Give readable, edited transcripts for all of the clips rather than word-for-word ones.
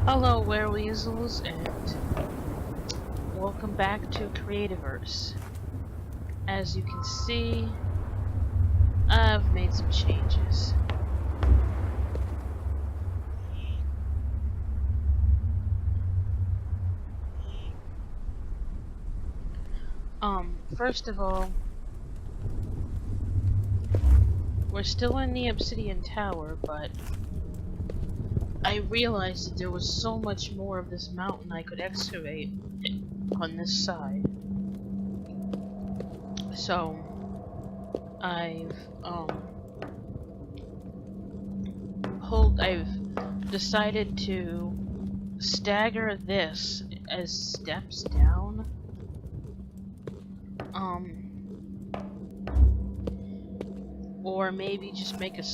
Hello, weasels, and welcome back to Crazyverse. As you can see, I've made some changes. First of all, we're still in the Obsidian Tower, but I realized that there was so much more of this mountain I could excavate on this side. So, I've decided to stagger this as steps down. Or maybe just make a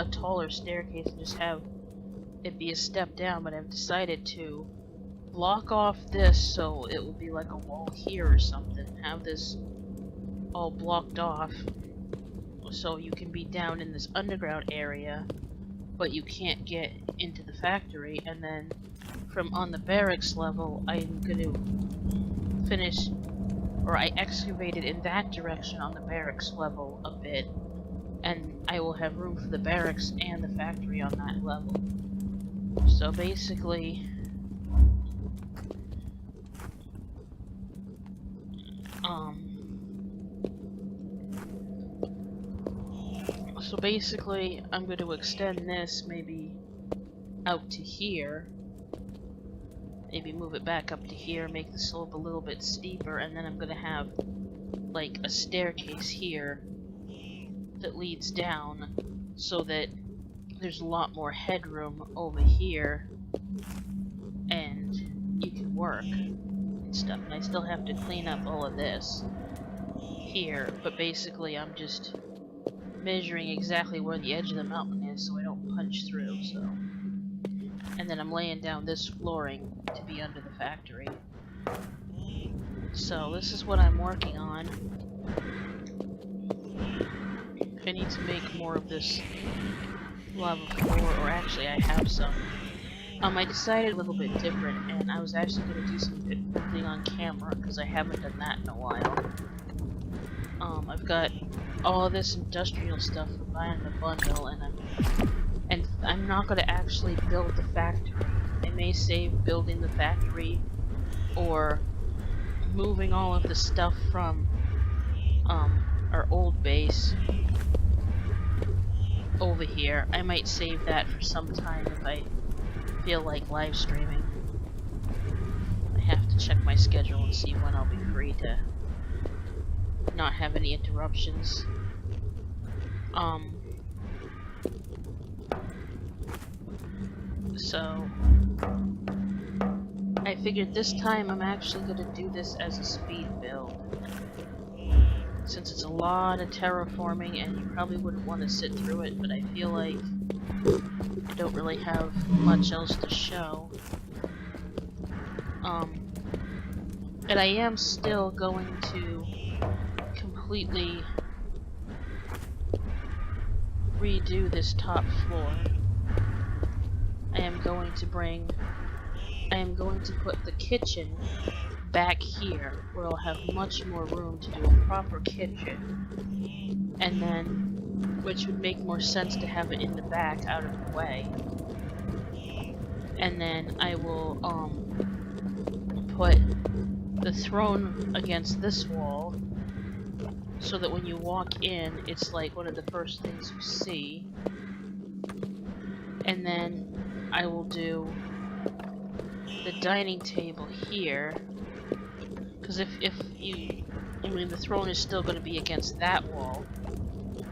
taller staircase and just have it be a step down, but I've decided to block off this so it will be like a wall here or something. Have this all blocked off so you can be down in this underground area, but you can't get into the factory, and then from on the barracks level I'm going to finish, or I excavated in that direction on the barracks level a bit, and I will have room for the barracks and the factory on that level. So basically, I'm going to extend this maybe out to here. Maybe move it back up to here, make the slope a little bit steeper, and then I'm going to have like a staircase here that leads down so that there's a lot more headroom over here and you can work and stuff. And I still have to clean up all of this here, but basically I'm just measuring exactly where the edge of the mountain is so I don't punch through. So, and then I'm laying down this flooring to be under the factory. So this is what I'm working on. I need to make more of this lava floor, or actually I have some. I decided a little bit different, and I was actually going to do some building on camera because I haven't done that in a while. I've got all this industrial stuff from buying the bundle, and I'm not going to actually build the factory. I may save building the factory or moving all of the stuff from our old base over here. I might save that for some time if I feel like live streaming. I have to check my schedule and see when I'll be free to not have any interruptions. So I figured this time I'm actually going to do this as a speed build, since it's a lot of terraforming and you probably wouldn't want to sit through it, but I feel like I don't really have much else to show. And I am still going to completely redo this top floor. I am going to put the kitchen back here, where I'll have much more room to do a proper kitchen, and then, which would make more sense to have it in the back, out of the way. And then I will put the throne against this wall, so that when you walk in, it's like one of the first things you see. And then I will do the dining table here, because I mean the throne is still going to be against that wall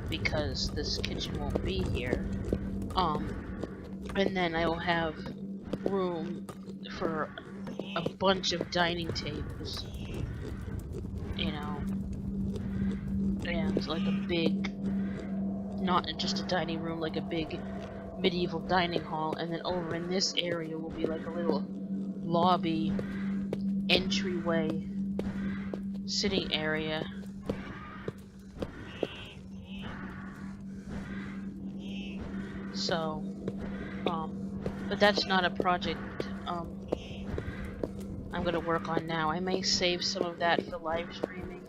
because this kitchen won't be here. And then I will have room for a bunch of dining tables, you know, and like a big, not just a dining room, like a big medieval dining hall, and then over in this area will be like a little lobby entryway sitting area. So But that's not a project I'm gonna work on now. I may save some of that for live streaming.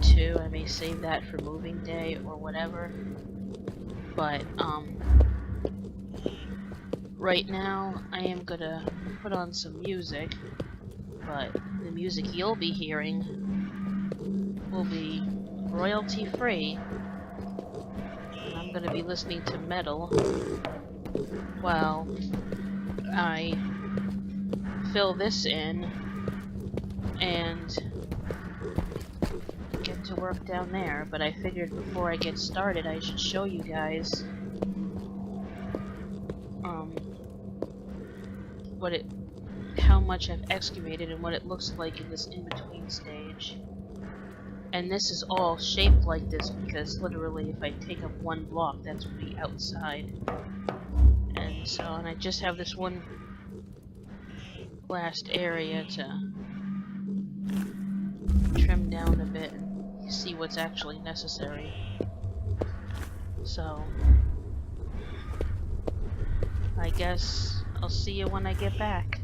Too. I may save that for moving day or whatever. But, right now I am gonna put on some music. But the music you'll be hearing will be royalty free. And I'm gonna be listening to metal while I fill this in and get to work down there. But I figured before I get started I should show you guys how much I've excavated and what it looks like in this in-between stage. And this is all shaped like this because literally if I take up one block that's the outside. And so, and I just have this one last area to trim down a bit and see what's actually necessary. So, I guess I'll see you when I get back.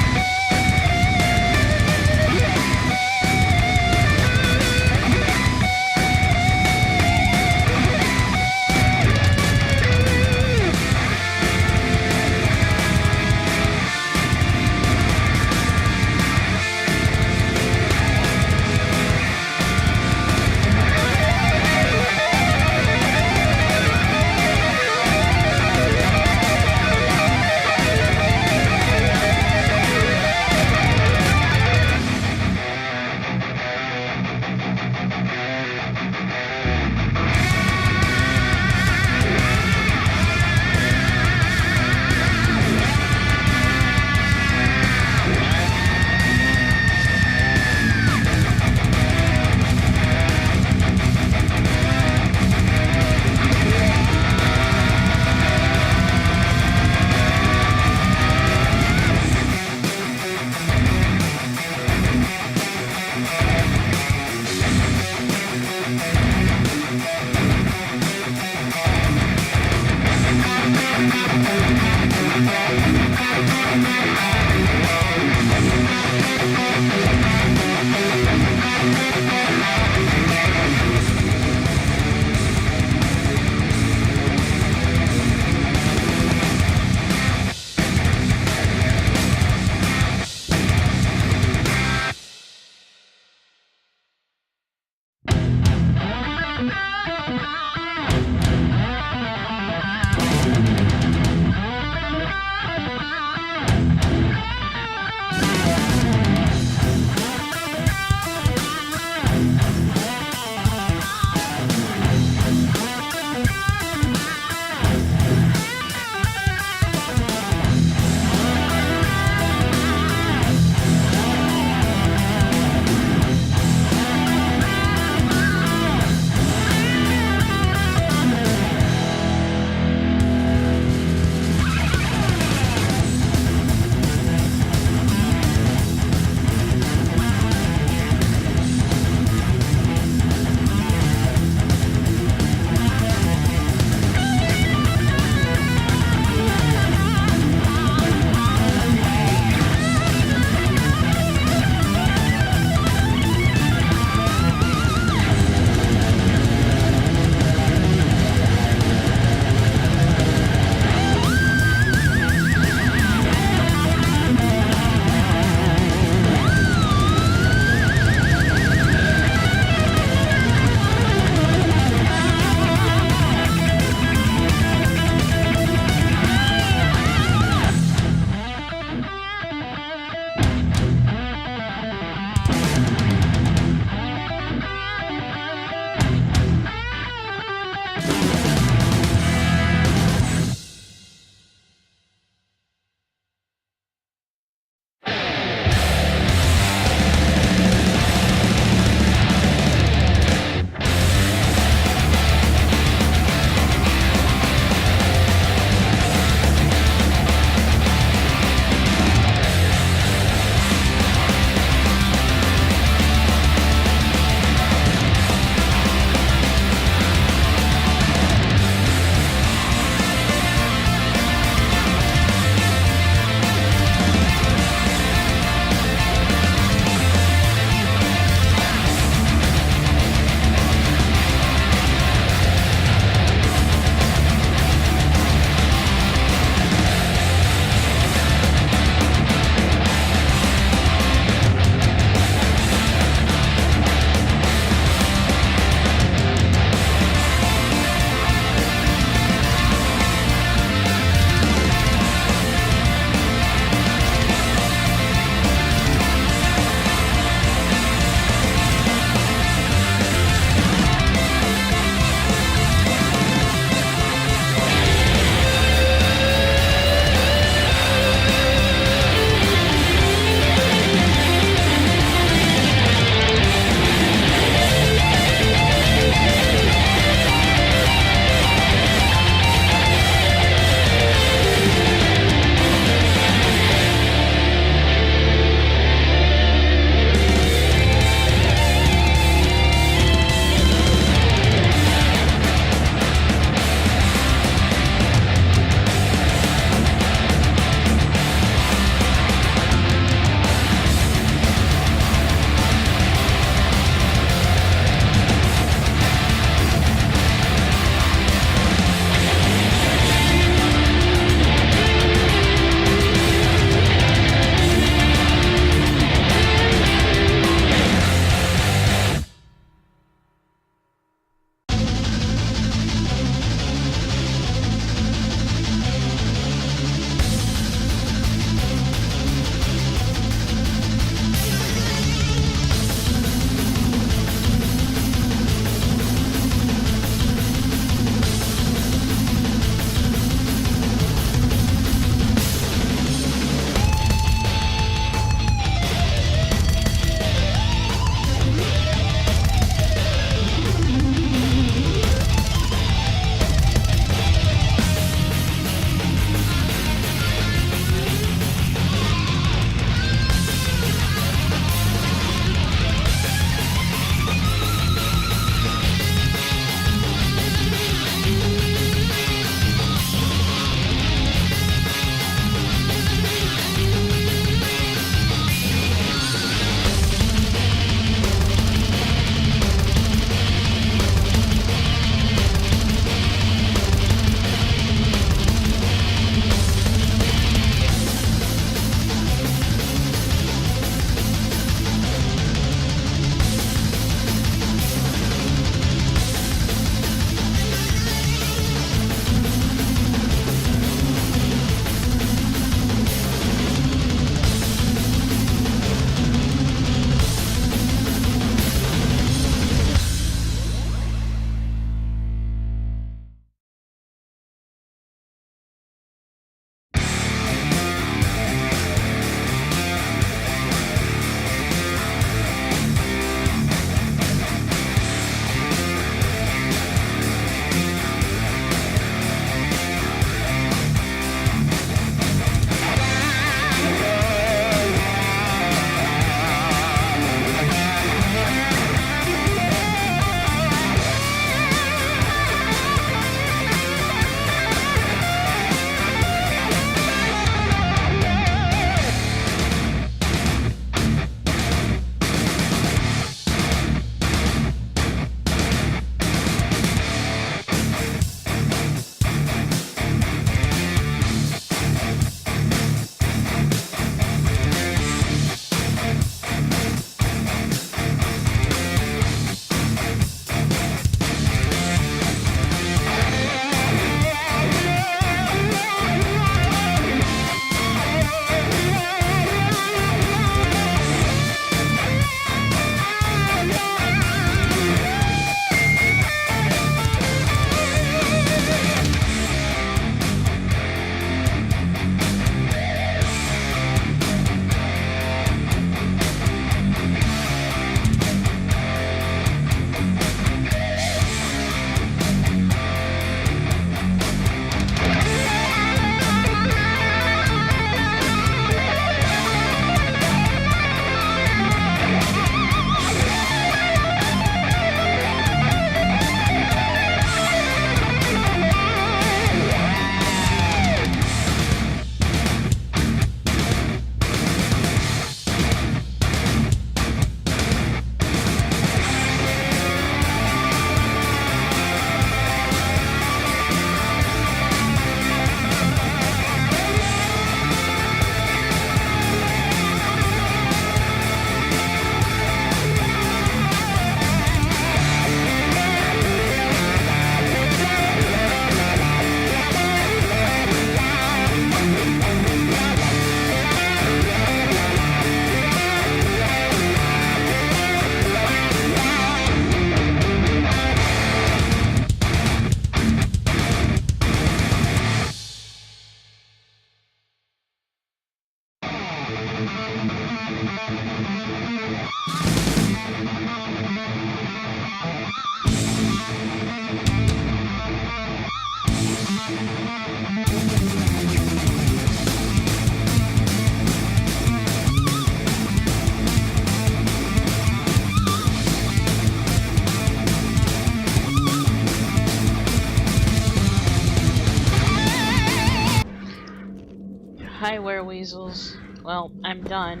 weasels. Well, I'm done.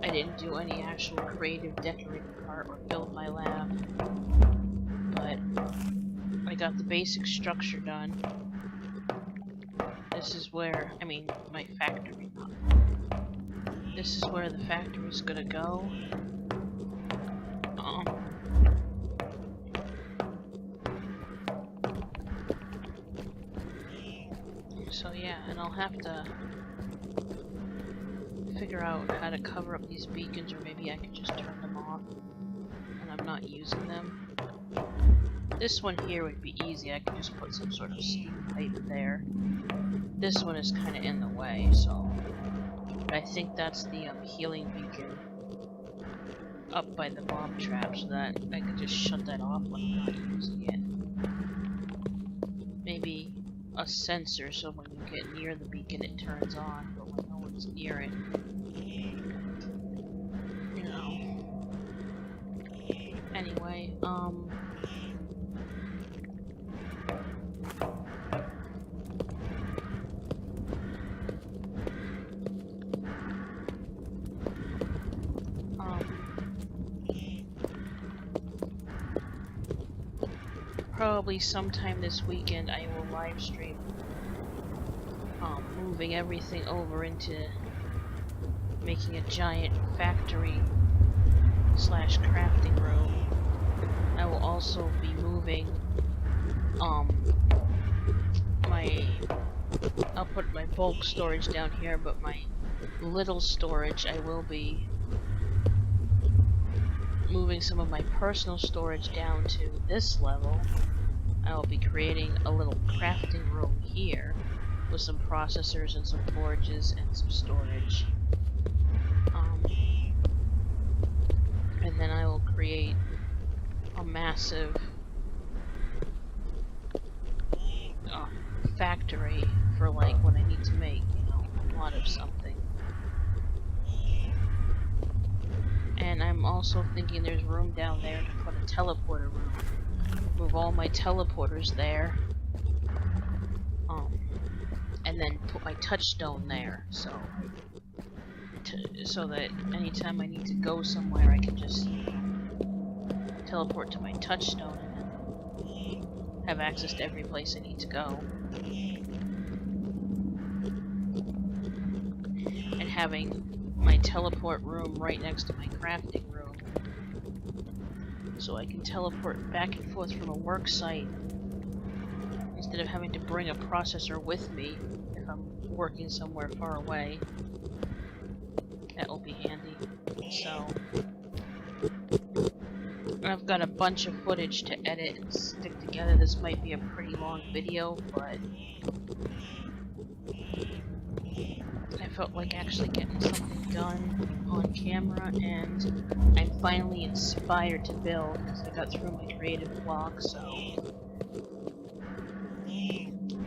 I didn't do any actual creative decorating part or build my lab. But I got the basic structure done. This is where, I mean, my factory. This is where the factory's gonna go. So yeah, and I'll have to figure out how to cover up these beacons, or maybe I could just turn them off when I'm not using them. This one here would be easy. I could just put some sort of steam pipe there. This one is kind of in the way, so I think that's the healing beacon up by the bomb trap, so that I could just shut that off when I'm not using it. Maybe a sensor, so when you get near the beacon it turns on, but when no one's near it, you know. Anyway, probably sometime this weekend I will live stream moving everything over into making a giant factory / crafting room. I will also be moving I'll put my bulk storage down here, but my little storage I will be moving some of my personal storage down to this level. I will be creating a little crafting room here with some processors and some forges and some storage. And then I will create a massive factory for like when I need to make, you know, a lot of something. And I'm also thinking there's room down there to put a teleporter room. Move all my teleporters there. And then put my touchstone there, so that anytime I need to go somewhere I can just teleport to my touchstone and then have access to every place I need to go. And having my teleport room right next to my crafting room, so I can teleport back and forth from a work site instead of having to bring a processor with me if I'm working somewhere far away. That will be handy. So I've got a bunch of footage to edit and stick together. This might be a pretty long video, but I felt like actually getting something done on camera, and I'm finally inspired to build because I got through my creative block. So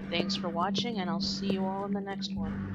thanks for watching, and I'll see you all in the next one.